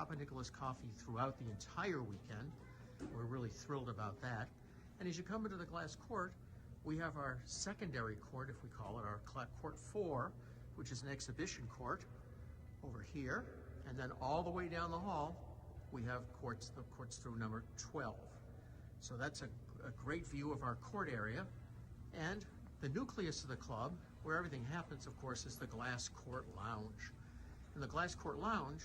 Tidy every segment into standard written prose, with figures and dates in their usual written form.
PapaNicholas coffee throughout the entire weekend. We're really thrilled about that. And as you come into the glass court, we have our secondary court, if we call it, our court 4, which is an exhibition court over here. And then all the way down the hall, we have the courts through number 12. So that's a great view of our court area. And the nucleus of the club, where everything happens, of course, is the glass court lounge. In the glass court lounge,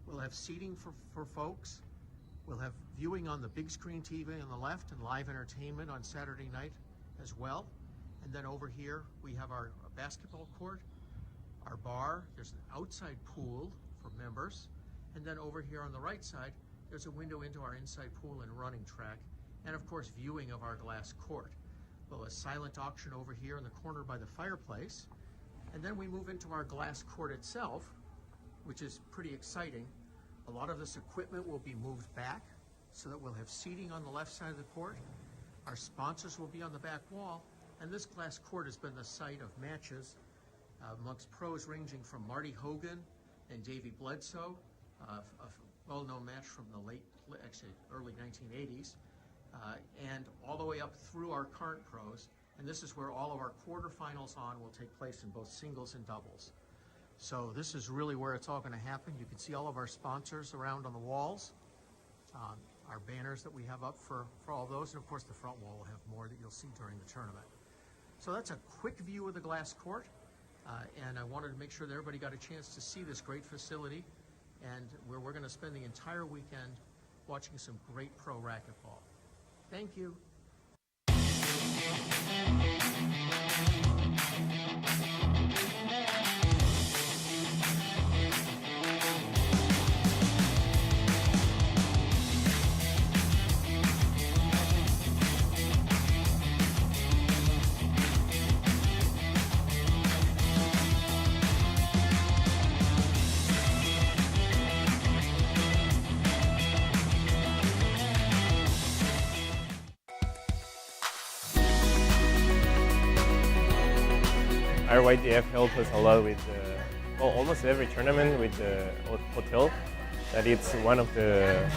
we'll have seating for folks. We'll have viewing on the big screen TV on the left and live entertainment on Saturday night as well. And then over here, we have our basketball court, our bar. There's an outside pool for members. And then over here on the right side, there's a window into our inside pool and running track. And of course, viewing of our glass court. We'll have a silent auction over here in the corner by the fireplace. And then we move into our glass court itself, which is pretty exciting. A lot of this equipment will be moved back so that we'll have seating on the left side of the court. Our sponsors will be on the back wall. And this glass court has been the site of matches amongst pros ranging from Marty Hogan and Davey Bledsoe, a well-known match from the early 1980s, and all the way up through our current pros. And this is where all of our quarterfinals will take place in both singles and doubles. So this is really where it's all going to happen. You can see all of our sponsors around on the walls, our banners that we have up for all those, and of course the front wall will have more that you'll see during the tournament. So that's a quick view of the glass court, and I wanted to make sure that everybody got a chance to see this great facility, and where we're going to spend the entire weekend watching some great pro racquetball. Thank you. RYDF helped us a lot with almost every tournament with the hotel. That it's one of the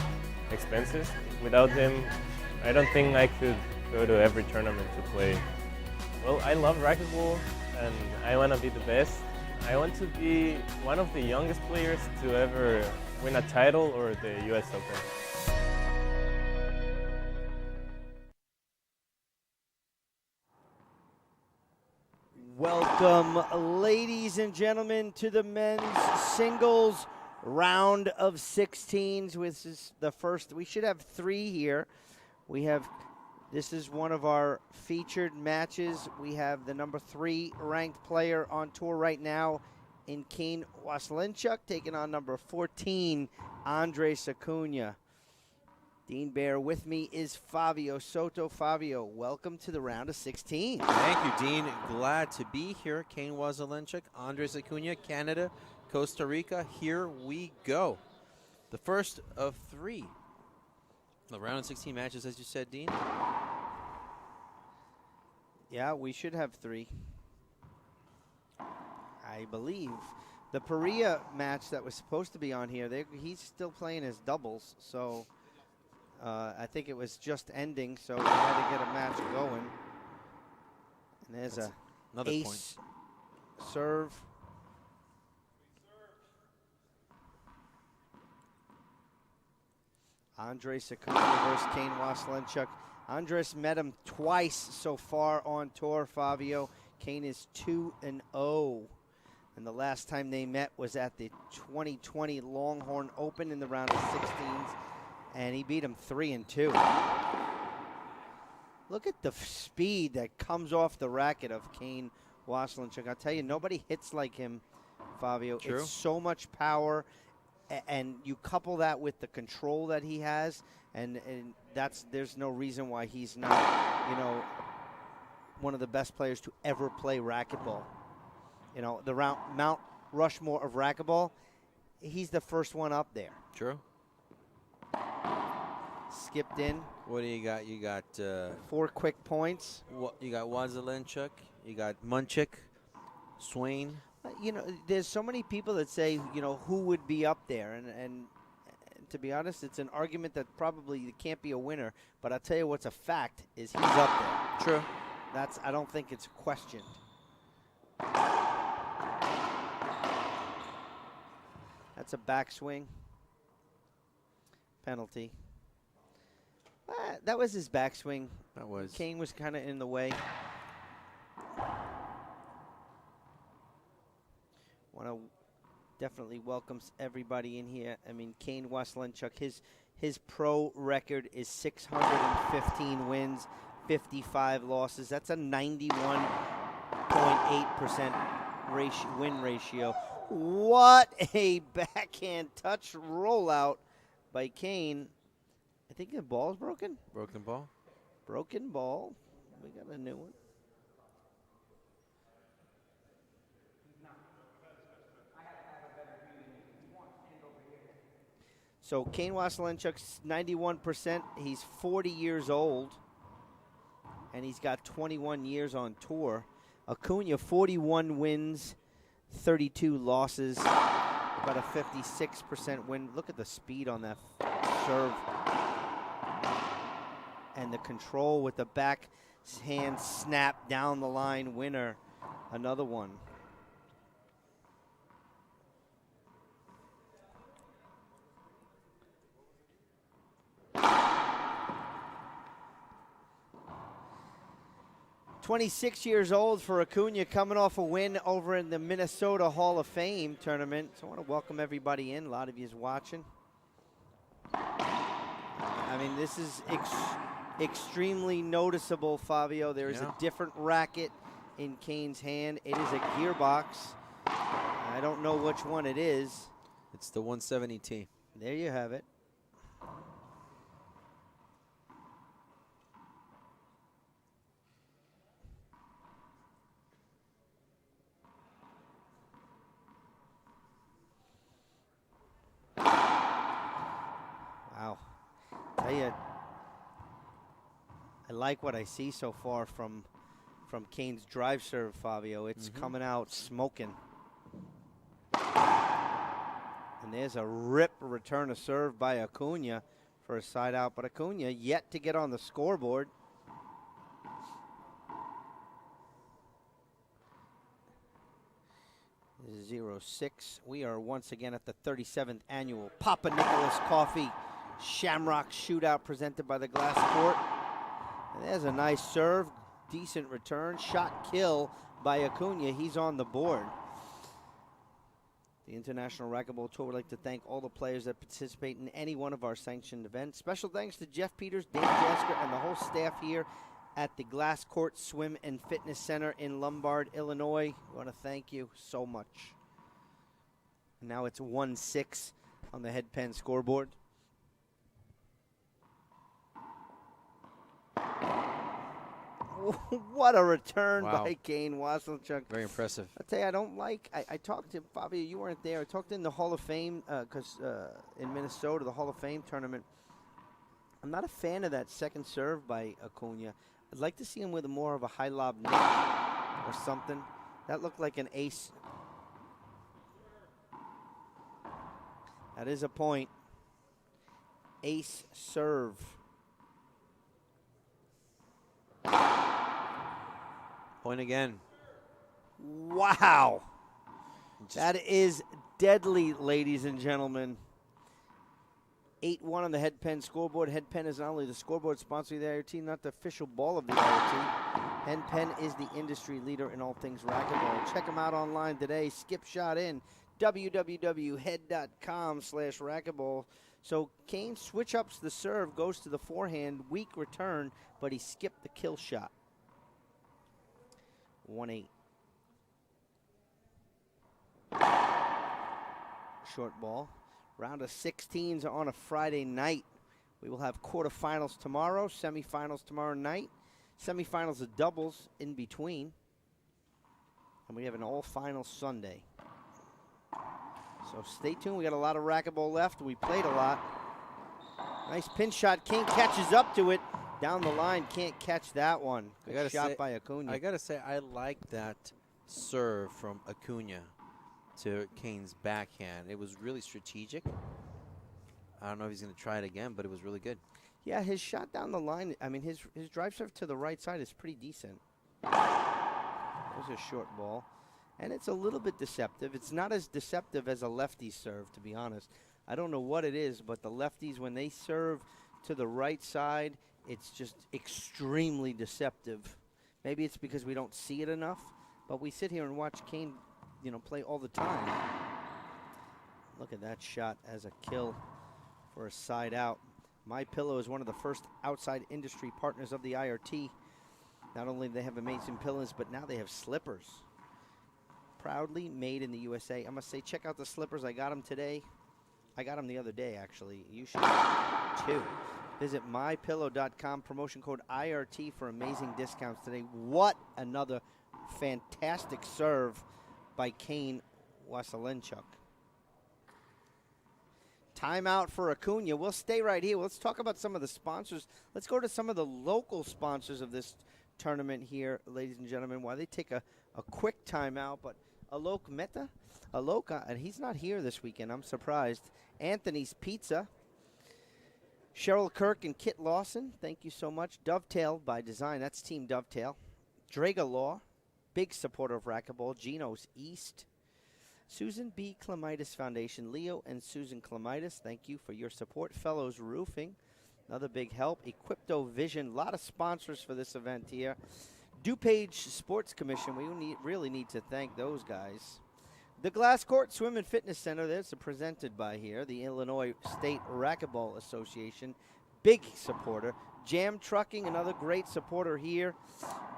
expenses. Without them, I don't think I could go to every tournament to play. Well, I love racquetball and I want to be the best. I want to be one of the youngest players to ever win a title or the US Open. Welcome, ladies and gentlemen, to the men's singles round of 16s. This is the first. We should have 3 here. This is one of our featured matches. We have the number 3 ranked player on tour right now in Kane Waselenchuk taking on number 14, Andres Acuna. Dean Bear, with me is Fabio Soto. Fabio, welcome to the round of 16. Thank you, Dean. Glad to be here. Kane Waselenchuk, Andres Acuna, Canada, Costa Rica. Here we go. The first of 3. The round of 16 matches, as you said, Dean. Yeah, we should have 3. I believe. The Perea match that was supposed to be on here, he's still playing his doubles, so I think it was just ending, so we had to get a match going. And there's another ace point. Serve. Andres Acuna versus Kane Waselenchuk. Andres met him twice so far on tour, Fabio. Kane is 2-0. And the last time they met was at the 2020 Longhorn Open in the round of 16s. And he beat him 3-2. Look at the speed that comes off the racket of Kane Waselenchuk. I'll tell you, nobody hits like him, Fabio. True. It's so much power, and you couple that with the control that he has, and there's no reason why he's not, one of the best players to ever play racquetball. The Mount Rushmore of racquetball, he's the first one up there. True. Skipped in. What do you got? You got 4 quick points. You got Waselenchuk. You got Munchik, Swain. You know, there's so many people that say, you know, who would be up there, and to be honest, it's an argument that probably can't be a winner. But I'll tell you what's a fact is he's up there. True. I don't think it's questioned. That's a backswing penalty. That was his backswing. That was. Kane was kind of in the way. Want to definitely welcomes everybody in here. I mean, Kane Waselenchuk, his pro record is 615 wins, 55 losses. That's a 91.8% win ratio. What a backhand touch rollout by Kane. I think the ball's broken. Broken ball. Broken ball. We got a new one. So Kane Waselenchuk's 91%. He's 40 years old, and he's got 21 years on tour. Acuna, 41 wins, 32 losses, about a 56% win. Look at the speed on that serve. And the control with the backhand snap down the line winner. Another one. "26 years old for Acuna, coming off a win over in the Minnesota Hall of Fame tournament." So I want to welcome everybody in. A lot of you is watching. I mean, this is extremely noticeable, Fabio. There is a different racket in Kane's hand. It is a gearbox. I don't know which one it is. It's the 170T. There you have it. Wow. Tell you, I like what I see so far from Kane's drive serve, Fabio. It's coming out smoking. And there's a rip return of serve by Acuna for a side out, but Acuna yet to get on the scoreboard. .06. We are once again at the 37th annual PapaNicholas Coffee Shamrock Shootout presented by the Glass Court. And there's a nice serve, decent return, shot kill by Acuna. He's on the board. The International Racquetball Tour would like to thank all the players that participate in any one of our sanctioned events. Special thanks to Jeff Peters, Dan Jasker, and the whole staff here at the Glass Court Swim and Fitness Center in Lombard, Illinois. We want to thank you so much. And now it's 1-6 on the head pen scoreboard. What a return by Kane Waselenchuk. Very impressive. I'll tell you, I don't like, I talked to, Fabio, you weren't there. I talked in the Hall of Fame, because in Minnesota, the Hall of Fame tournament. I'm not a fan of that second serve by Acuna. I'd like to see him with more of a high lob nick or something. That looked like an ace. That is a point. Ace serve. Point again. Wow. That is deadly, ladies and gentlemen. 8-1 on the Head Pen scoreboard. Head Pen is not only the scoreboard sponsor of the IoT, not the official ball of the IoT. Head Pen is the industry leader in all things racquetball. Check them out online today. Skip shot in. www.head.com/racquetball. So Kane switch ups the serve, goes to the forehand, weak return, but he skipped the kill shot. 1-8. Short ball. Round of 16s on a Friday night. We will have quarterfinals tomorrow, semifinals tomorrow night, semifinals of doubles in between, and we have an all-final Sunday. So stay tuned. We got a lot of racquetball left. We played a lot. Nice pin shot. Kane catches up to it. Down the line, can't catch that one. Good shot by Acuna. I got to say, I like that serve from Acuna. to Kane's backhand. It was really strategic. I don't know if he's going to try it again, but it was really good. Yeah, his shot down the line, I mean, his drive serve to the right side is pretty decent. There's a short ball. And it's a little bit deceptive. It's not as deceptive as a lefty serve, to be honest. I don't know what it is, but the lefties, when they serve to the right side, it's just extremely deceptive. Maybe it's because we don't see it enough, but we sit here and watch Kane, you know, play all the time. Look at that shot as a kill for a side out. MyPillow is one of the first outside industry partners of the IRT. Not only do they have amazing pillows, but now they have slippers. Proudly made in the USA. I must say, check out the slippers. I got them today. I got them the other day, actually. You should too. Visit mypillow.com. Promotion code IRT for amazing discounts today. What another fantastic serve by Kane Waselenchuk. Timeout for Acuna. We'll stay right here. Let's talk about some of the sponsors. Let's go to some of the local sponsors of this tournament here, ladies and gentlemen, while they take a quick timeout. But Alok Mehta, and he's not here this weekend. I'm surprised. Anthony's Pizza. Cheryl Kirk and Kit Lawson, thank you so much. Dovetail by Design, that's Team Dovetail. Draga Law, big supporter of Racquetball. Geno's East. Susan B. Clemitis Foundation. Leo and Susan Clemitis, thank you for your support. Fellows Roofing, another big help. Equipto Vision, a lot of sponsors for this event here. DuPage Sports Commission, we really need to thank those guys. The Glass Court Swim and Fitness Center, that's presented by here. The Illinois State Racquetball Association, big supporter. Jam Trucking, another great supporter here.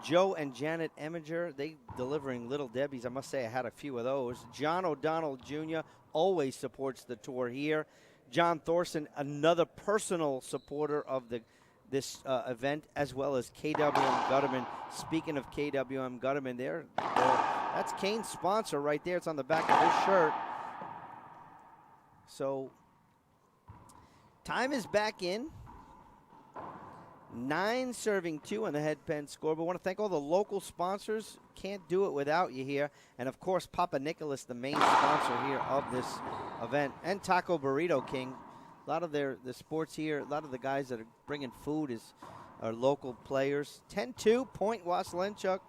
Joe and Janet Eminger, they delivering Little Debbie's. I must say I had a few of those. John O'Donnell Jr. always supports the tour here. John Thorson, another personal supporter of this event, as well as KWM Gutterman. Speaking of KWM Gutterman, that's Kane's sponsor right there. It's on the back of his shirt. So, time is back in. 9-2 on the headpen scoreboard. I want to thank all the local sponsors. Can't do it without you here. And, of course, PapaNicholas, the main sponsor here of this event. And Taco Burrito King. A lot of the sports here, a lot of the guys that are bringing food are local players. 10-2, point Waselenchuk,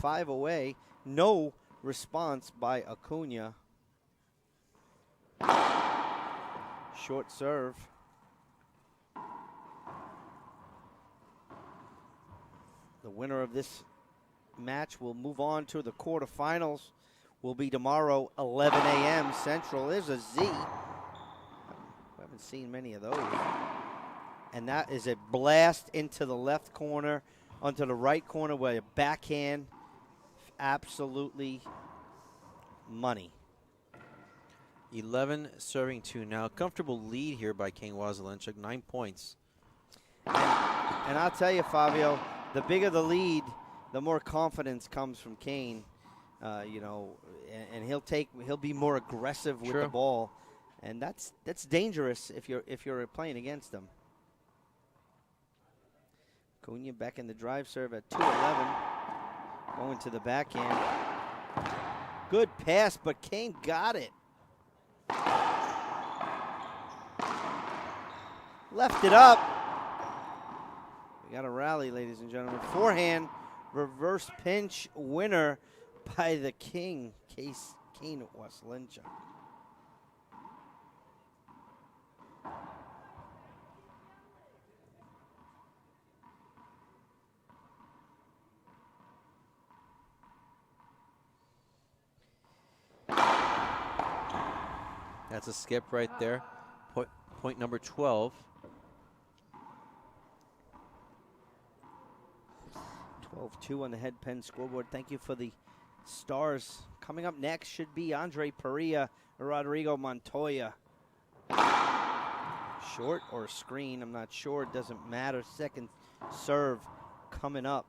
5 away. No response by Acuna. Short serve. The winner of this match will move on to the quarterfinals. Will be tomorrow, 11 a.m. Central. There's a Z. We haven't seen many of those. And that is a blast into the left corner, onto the right corner where a backhand, absolutely money. 11-2 now. Comfortable lead here by Kane Waselenchuk, 9 points. And I'll tell you, Fabio, the bigger the lead, the more confidence comes from Kane. You know, and he'll be more aggressive with the ball, and that's dangerous if you're playing against him. Acuna back in the drive serve at 2-11, going to the backhand. Good pass, but Kane got it. Left it up. We got a rally, ladies and gentlemen. Forehand, reverse pinch winner by the King, Kane Waselenchuk. That's a skip right there. Point number 12. 12-2 on the headpen scoreboard. Thank you for the stars. Coming up next should be Andre Perea or Rodrigo Montoya. Short or screen, I'm not sure. It doesn't matter. Second serve coming up.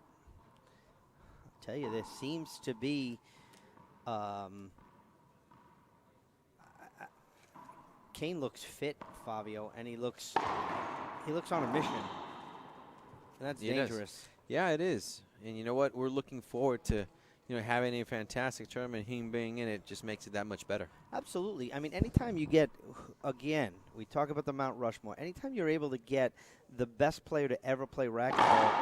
I'll tell you, this seems to be Kane looks fit, Fabio, and he looks on a mission. And that's dangerous. Yeah, it is. And you know what? We're looking forward to having a fantastic tournament, him being in it just makes it that much better. Absolutely. I mean, anytime you get, again, we talk about the Mount Rushmore. Anytime you're able to get the best player to ever play racquetball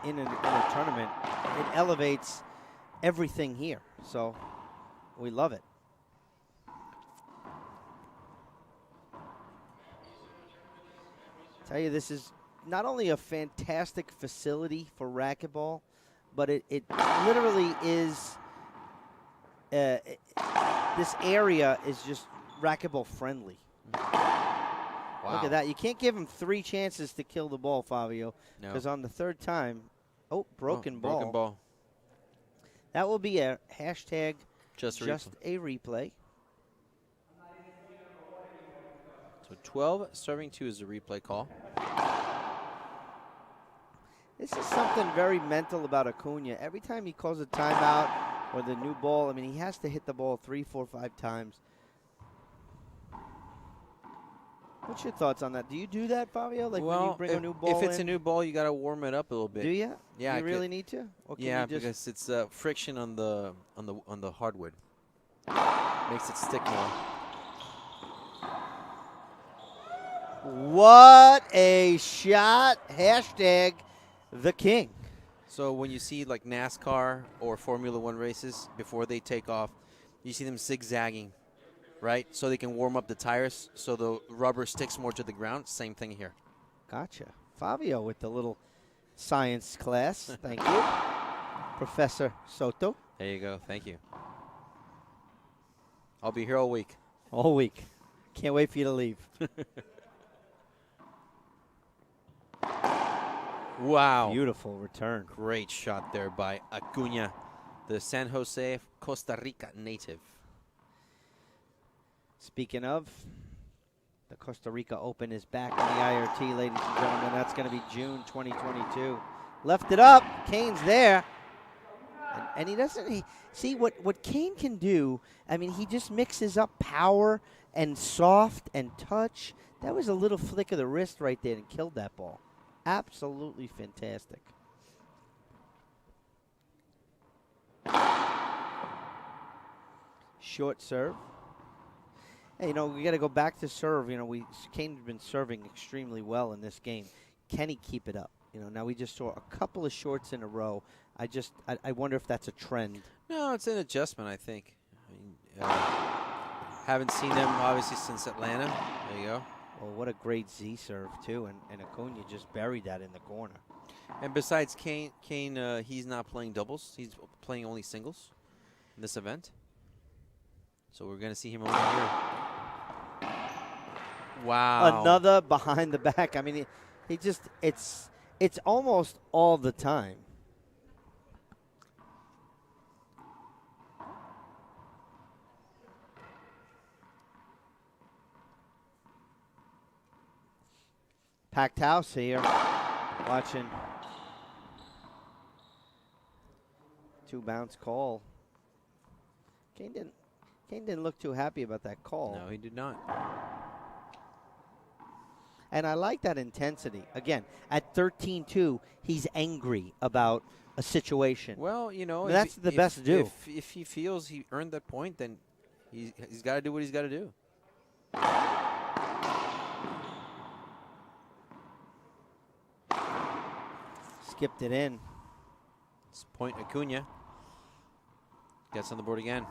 in a tournament, it elevates everything here. So we love it. Tell you, this is not only a fantastic facility for racquetball, but it literally is, this area is just racquetball friendly. Wow. Look at that. You can't give him 3 chances to kill the ball, Fabio, No. because on the 3rd time, broken ball. Broken ball. That will be a hashtag Just a replay. So 12 serving 2 is the replay call. This is something very mental about Acuna. Every time he calls a timeout or the new ball, I mean, he has to hit the ball 3, 4, 5 times. What's your thoughts on that? Do you do that, Fabio? Like when you bring a new ball if it's in? a new ball, you got to warm it up a little bit. Do you? Yeah, You really need to? Or can Yeah, you just because it's friction on the hardwood. Makes it stick more. What a shot. Hashtag the king. So when you see like NASCAR or Formula One races, before they take off, you see them zigzagging, right? So they can warm up the tires so the rubber sticks more to the ground. Same thing here. Gotcha. Fabio with the little science class. Thank you. Professor Soto. There you go. Thank you. I'll be here all week. All week. Can't wait for you to leave. Wow. Beautiful return. Great shot there by Acuna, the San Jose, Costa Rica native. Speaking of, the Costa Rica Open is back on the IRT, ladies and gentlemen. That's going to be June 2022. Left it up. Kane's there. And he doesn't see what Kane can do. I mean, he just mixes up power and soft and touch. That was a little flick of the wrist right there and killed that ball. Absolutely fantastic. Short serve. Hey, we got to go back to serve. Kane's been serving extremely well in this game. Can he keep it up? Now we just saw a couple of shorts in a row. I wonder if that's a trend. No, it's an adjustment, I think. Haven't seen them, obviously, since Atlanta. There you go. Well, what a great Z serve, too. And Acuna just buried that in the corner. And besides Kane, he's not playing doubles. He's playing only singles in this event. So we're going to see him over here. Wow. Another behind the back. I mean, he just, it's almost all the time. Packed house here. Watching. 2 bounce call. Kane didn't look too happy about that call. No, he did not. And I like that intensity. Again, at 13-2, he's angry about a situation. Well, that's the best to do. If he feels he earned that point, then he's got to do what he's got to do. Skipped it in. It's point Acuna. Gets on the board again.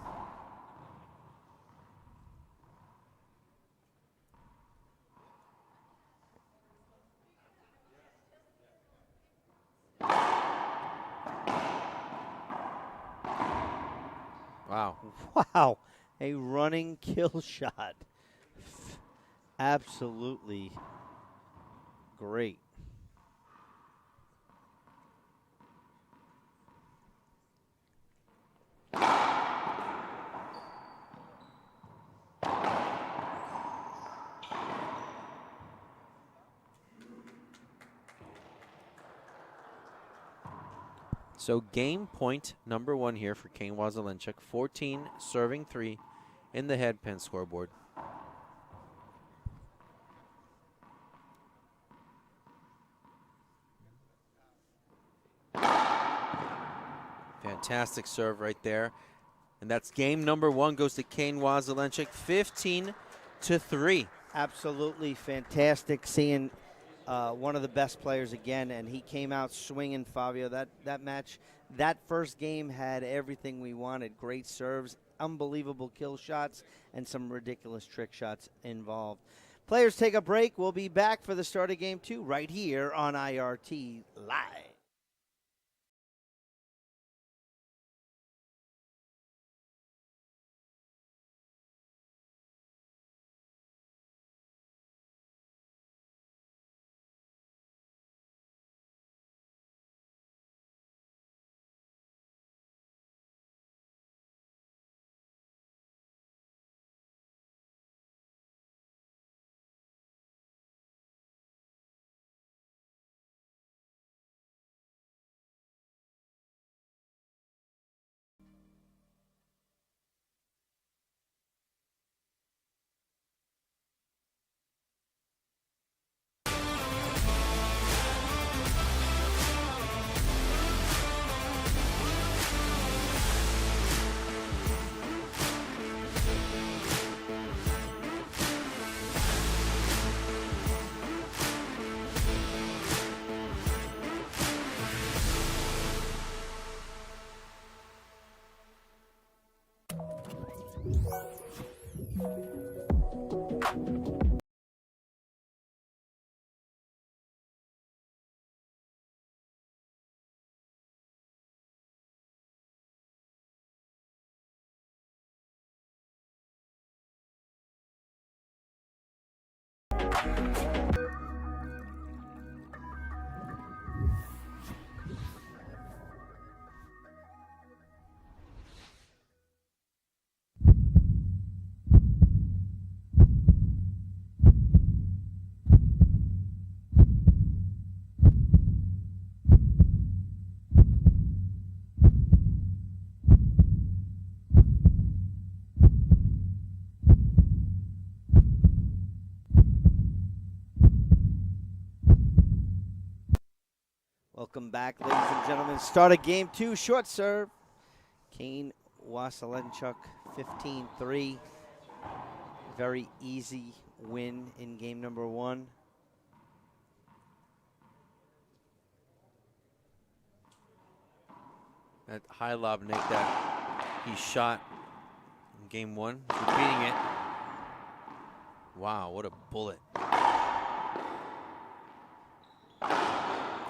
Wow. Wow. A running kill shot. Absolutely great. So game point number 1 here for Kane Waselenchuk. 14 serving 3 in the headpin scoreboard. Fantastic serve right there. And that's game number 1 goes to Kane Waselenchuk, 15-3. Absolutely fantastic seeing one of the best players again, and he came out swinging, Fabio. That match, that first game had everything we wanted. Great serves, unbelievable kill shots, and some ridiculous trick shots involved. Players take a break. We'll be back for the start of game 2 right here on IRT Live. Welcome back, ladies and gentlemen. Start of game 2, short serve. Kane Waselenchuk, 15-3. Very easy win in game number 1. That high lob, Nick, that he shot in game 1, repeating it. Wow, what a bullet.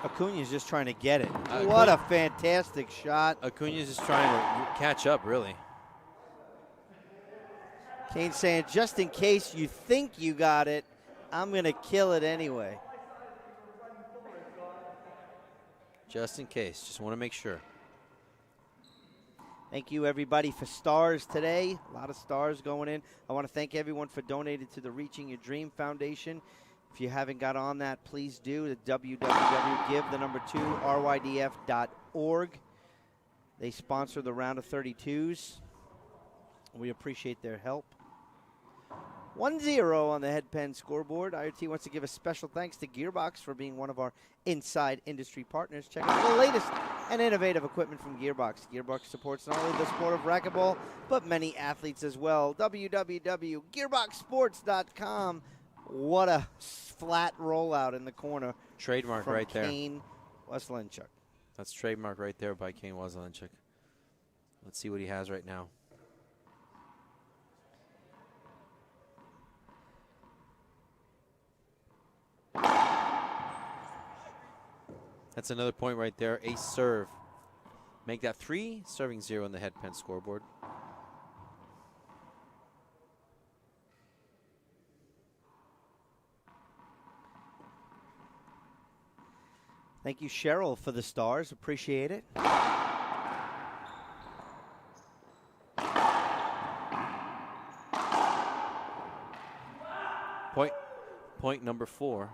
Acuna's just trying to get it. What a fantastic shot. Acuna's just trying to catch up, really. Kane saying, just in case you think you got it, I'm going to kill it anyway. Just in case. Just want to make sure. Thank you, everybody, for stars today. A lot of stars going in. I want to thank everyone for donating to the Reaching Your Dream Foundation. If you haven't got on that, please do. The www.give2rydf.org. They sponsor the round of 32s. We appreciate their help. 1-0 on the headpen scoreboard. IRT wants to give a special thanks to Gearbox for being one of our inside industry partners. Check out the latest and innovative equipment from Gearbox. Gearbox supports not only the sport of racquetball, but many athletes as well. www.gearboxsports.com. What a flat rollout in the corner. Trademark right there. Kane Waselenchuk. That's trademark right there by Kane Waselenchuk. Let's see what he has right now. That's another point right there. Ace serve. Make that 3, serving 0 on the headpen scoreboard. Thank you, Cheryl, for the stars. Appreciate it. Point number 4.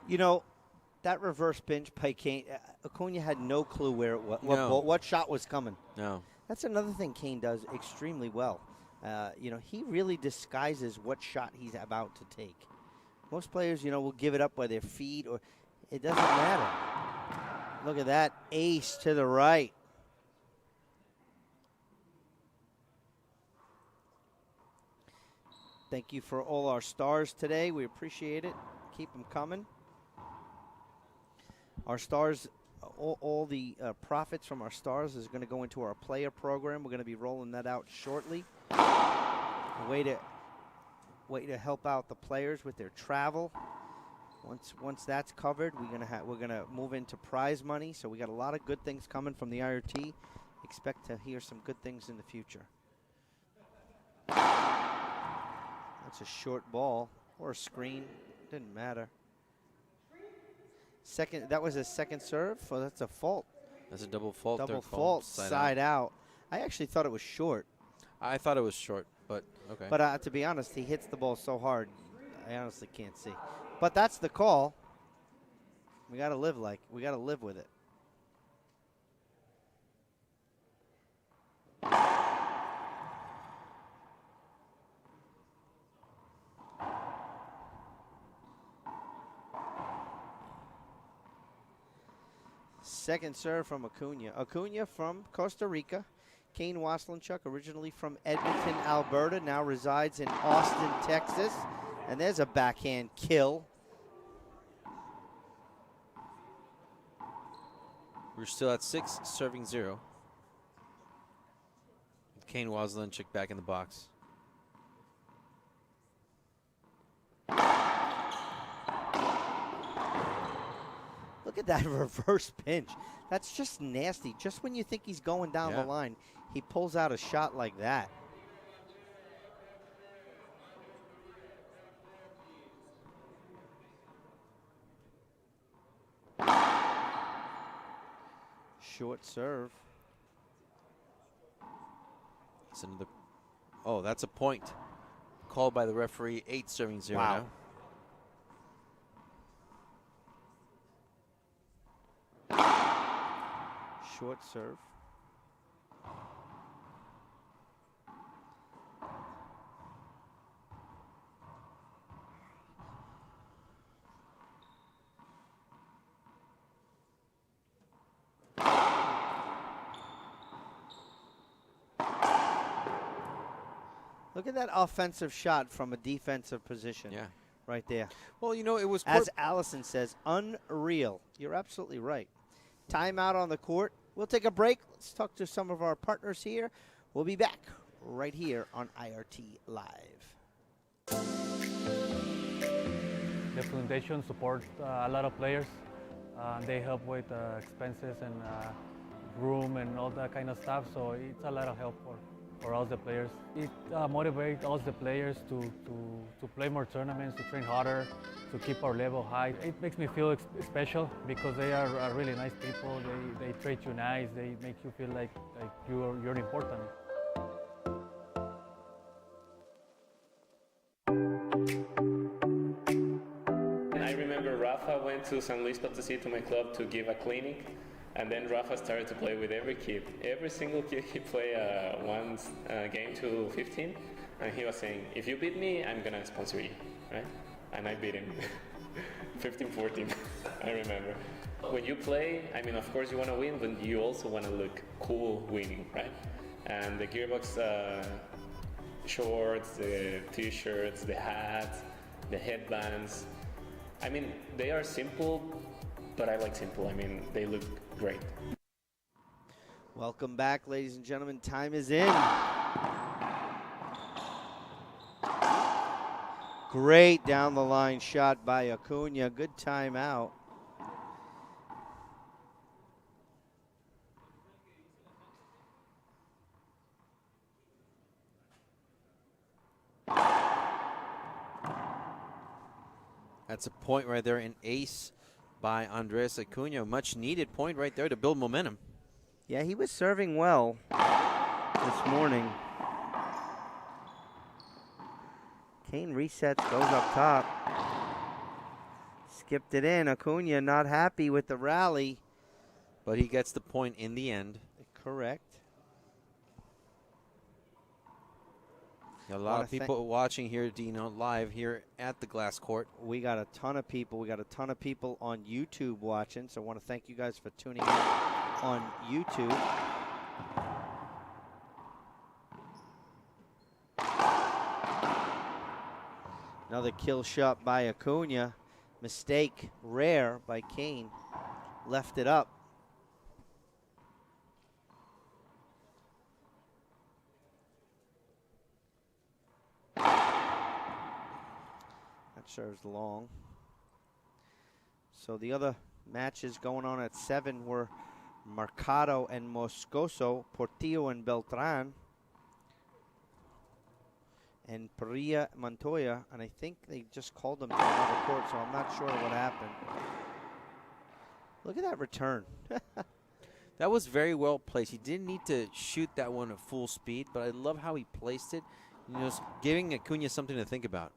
You know, that reverse pinch by Kane, Acuna had no clue where it was, No. what shot was coming. No. That's another thing Kane does extremely well. You know, he really disguises what shot he's about to take. Most players, you know, will give it up by their feet, or it doesn't matter. Look at that ace to the right. Thank you for all our stars today. We appreciate it. Keep them coming. Our stars, all the profits from our stars is going to go into our player program. We're going to be rolling that out shortly. A way to help out the players with their travel. Once that's covered, we're gonna move into prize money. So we got a lot of good things coming from the IRT. Expect to hear some good things in the future. That's a short ball or a screen, didn't matter. That was a second serve, so that's a fault. That's a double fault. Double third fault, side out. I actually thought it was short. I thought it was short, but okay. But to be honest, he hits the ball so hard, I honestly can't see. But that's the call. We gotta live with it. Second serve from Acuna. Acuna from Costa Rica. Kane Waselenchuk, originally from Edmonton, Alberta, now resides in Austin, Texas. And there's a backhand kill. We're still at 6, serving 0. Kane Waselenchuk back in the box. Look at that reverse pinch. That's just nasty. Just when you think he's going down the line, he pulls out a shot like that. Short serve. It's another. Oh, that's a point. Called by the referee. 8, serving 0 Wow. now. Short serve. Look at that offensive shot from a defensive position. Yeah. Right there. Well, you know, it was. As Allison says, unreal. You're absolutely right. Timeout on the court. We'll take a break. Let's talk to some of our partners here. We'll be back right here on IRT Live. The foundation supports a lot of players. They help with expenses and room and all that kind of stuff. So it's a lot of help for us, the players. It motivates us, the players, to play more tournaments, to train harder, to keep our level high. It makes me feel special because they are really nice people. They treat you nice. They make you feel like you're important. I remember Rafa went to San Luis Potosí to my club to give a clinic. And then Rafa started to play with every kid. Every single kid he played one game to 15. And he was saying, if you beat me, I'm going to sponsor you, right? And I beat him 15-14, I remember. When you play, I mean, of course you want to win, but you also want to look cool winning, right? And the Gearbox shorts, the t-shirts, the hats, the headbands, I mean, they are simple, but I like simple. I mean, they look great. Welcome back, ladies and gentlemen. Time is in. Great down the line shot by Acuna. Good timeout. That's a point right there, an ace by Andres Acuna. Much needed point right there to build momentum. Yeah, he was serving well this morning. Kane resets, goes up top. skipped it in. Acuna not happy with the rally. But he gets the point in the end. Correct. A lot of people watching here, Dino, live here at the glass court. We got a ton of people. We got a ton of people on YouTube watching, so I want to thank you guys for tuning in on YouTube. Another kill shot by Acuna. Mistake, rare by Kane. Left it up. That serves long. So the other matches going on at 7 were Mercado and Moscoso, Portillo and Beltran, and Perea Montoya, and I think they just called them to another court, so I'm not sure what happened. Look at that return. That was very well placed. He didn't need to shoot that one at full speed, but I love how he placed it. You know, giving Acuna something to think about.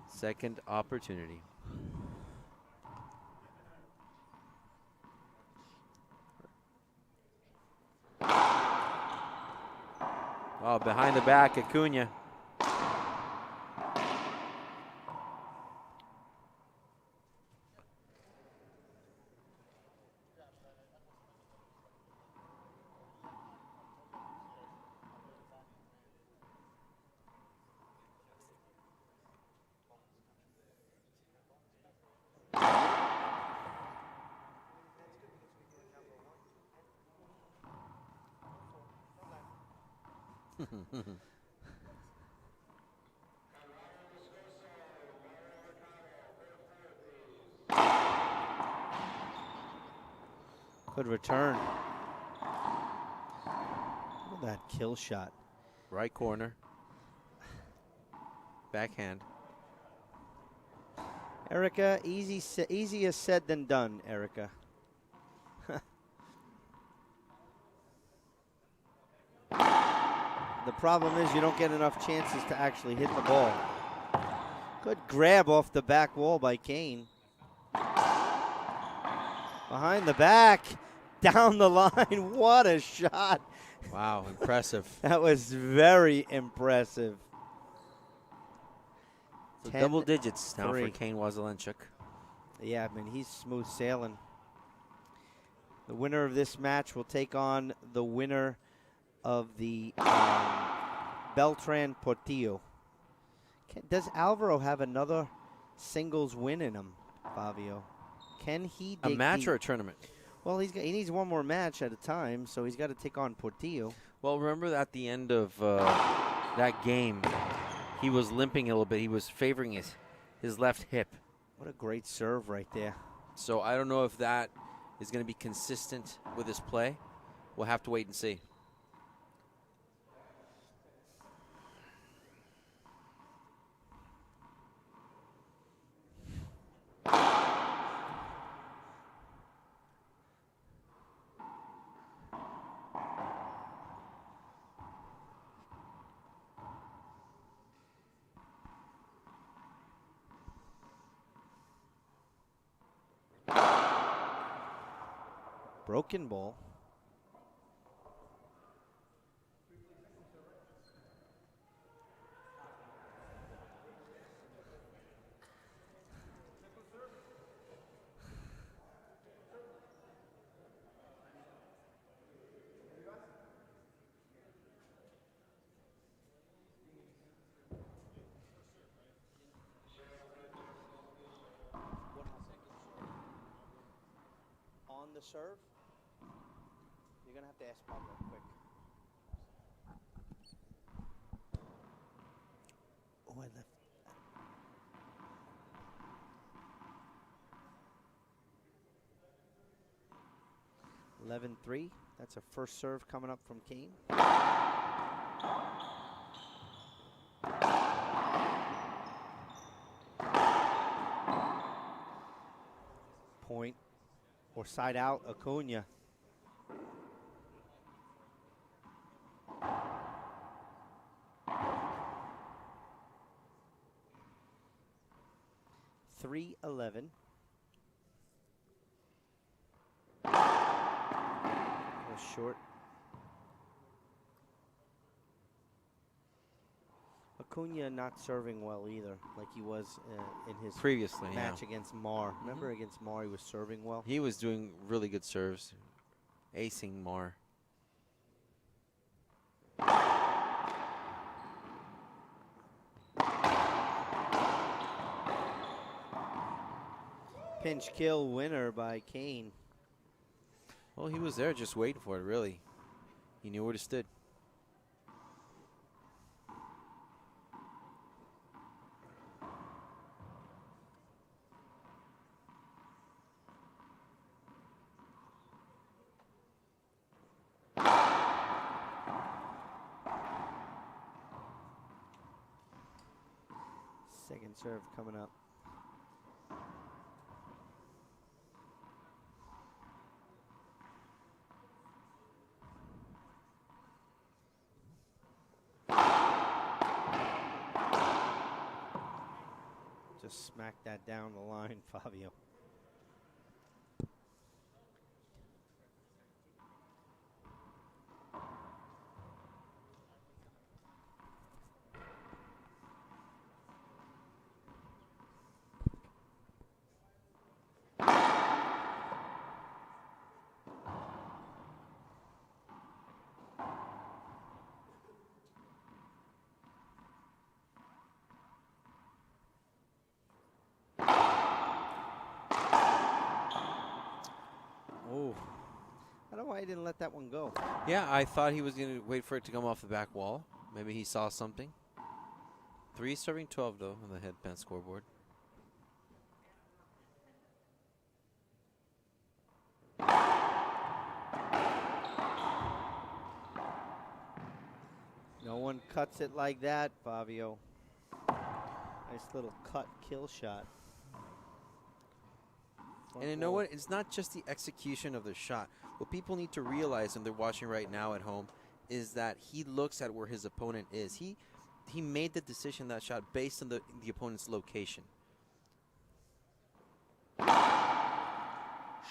Second opportunity. Oh, behind the back, Acuna. Good return. Look at that kill shot. Right corner. Backhand. Erica, easier said than done, Erica. The problem is you don't get enough chances to actually hit the ball. Good grab off the back wall by Kane. Behind the back, down the line. What a shot. Wow, impressive. That was very impressive. So double digits now for Kane Waselenchuk. Yeah, I mean, he's smooth sailing. The winner of this match will take on the winner of the Beltran Portillo. Does Alvaro have another singles win in him, Fabio? Can he a match or a tournament? Well, he needs one more match at a time, so he's got to take on Portillo. Well, remember at the end of that game, he was limping a little bit. He was favoring his left hip. What a great serve right there. So I don't know if that is going to be consistent with his play. We'll have to wait and see. Broken ball. On the serve. You're going to have to ask Pablo quick. Oh, I left. 11-3. That's a first serve coming up from Kane. Point or side out, Acuna. 3-11. Short. Acuna not serving well either, like he was in his Previously, match against Mar. Remember against Mar, he was serving well. He was doing really good serves, acing Mar. Pinch kill winner by Kane. Well, he was there just waiting for it, really. He knew where to stood. Second serve coming up. Just smack that down the line, Fabio. I don't know why he didn't let that one go. Yeah, I thought he was going to wait for it to come off the back wall. Maybe he saw something. 3 serving 12, though, on the headband scoreboard. No one cuts it like that, Fabio. Nice little cut kill shot. And you know what? It's not just the execution of the shot. What people need to realize when they're watching right now at home is that he looks at where his opponent is. He made the decision that shot based on the opponent's location.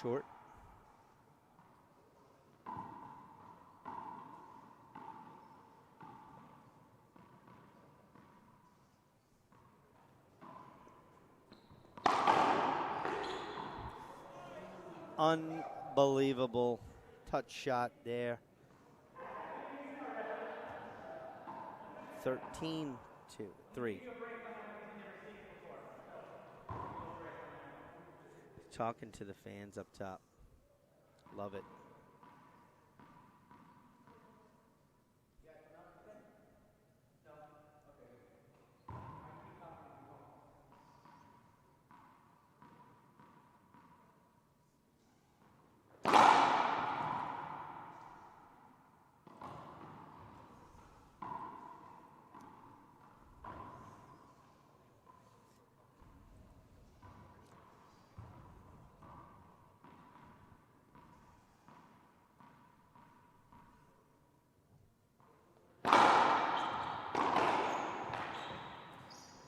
Short. Unbelievable touch shot there. 13-3. Talking to the fans up top. Love it.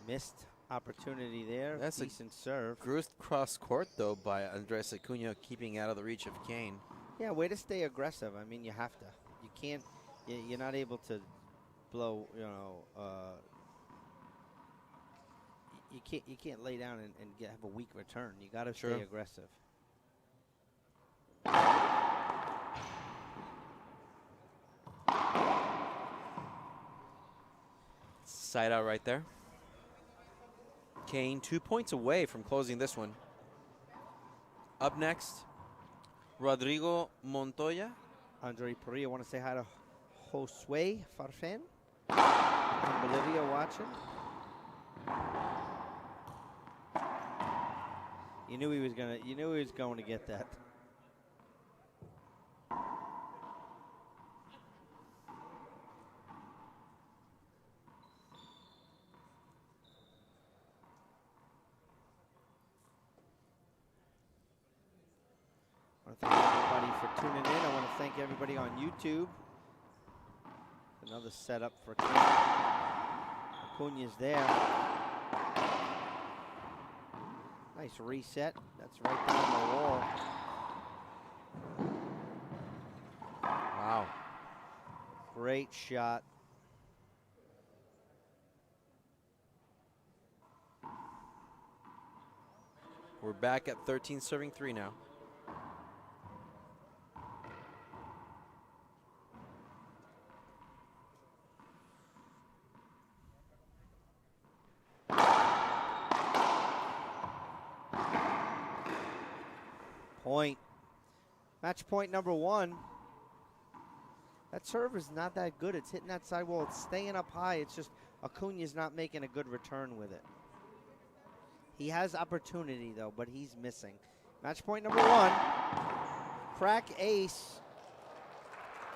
Missed opportunity there. That's a decent serve. Grooved cross court, though, by Andres Acuna, keeping out of the reach of Kane. Yeah, way to stay aggressive. I mean, you have to. You can't. You're not able to blow. You can't lay down and have a weak return. You got to stay aggressive. Side out right there. Kane 2 points away from closing this one. Up next, Rodrigo Montoya. Andre Perea, want to say hi to Josue Farfan in Bolivia watching. You knew he was going to get that. I want to thank everybody for tuning in. I want to thank everybody on YouTube. Another setup for Kane. Acuna's there. Nice reset. That's right down the wall. Wow. Great shot. We're back at 13 serving 3 now. Point. Match point number 1. That serve is not that good. It's hitting that sidewall. It's staying up high. It's just Acuna's not making a good return with it. He has opportunity, though, but he's missing. Match point number 1. Crack ace.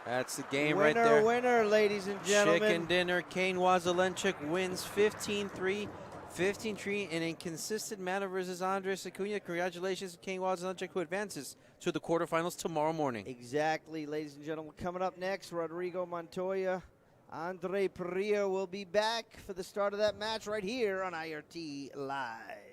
That's the game Winner, right there. winner, ladies and gentlemen. Chicken dinner. Kane Waselenchuk wins 15-3. 15-3 in a consistent manner versus Andres Acuna. Congratulations to Kane Waselenchuk, who advances to the quarterfinals tomorrow morning. Exactly, ladies and gentlemen. Coming up next, Rodrigo Montoya. Andre Perea will be back for the start of that match right here on IRT Live.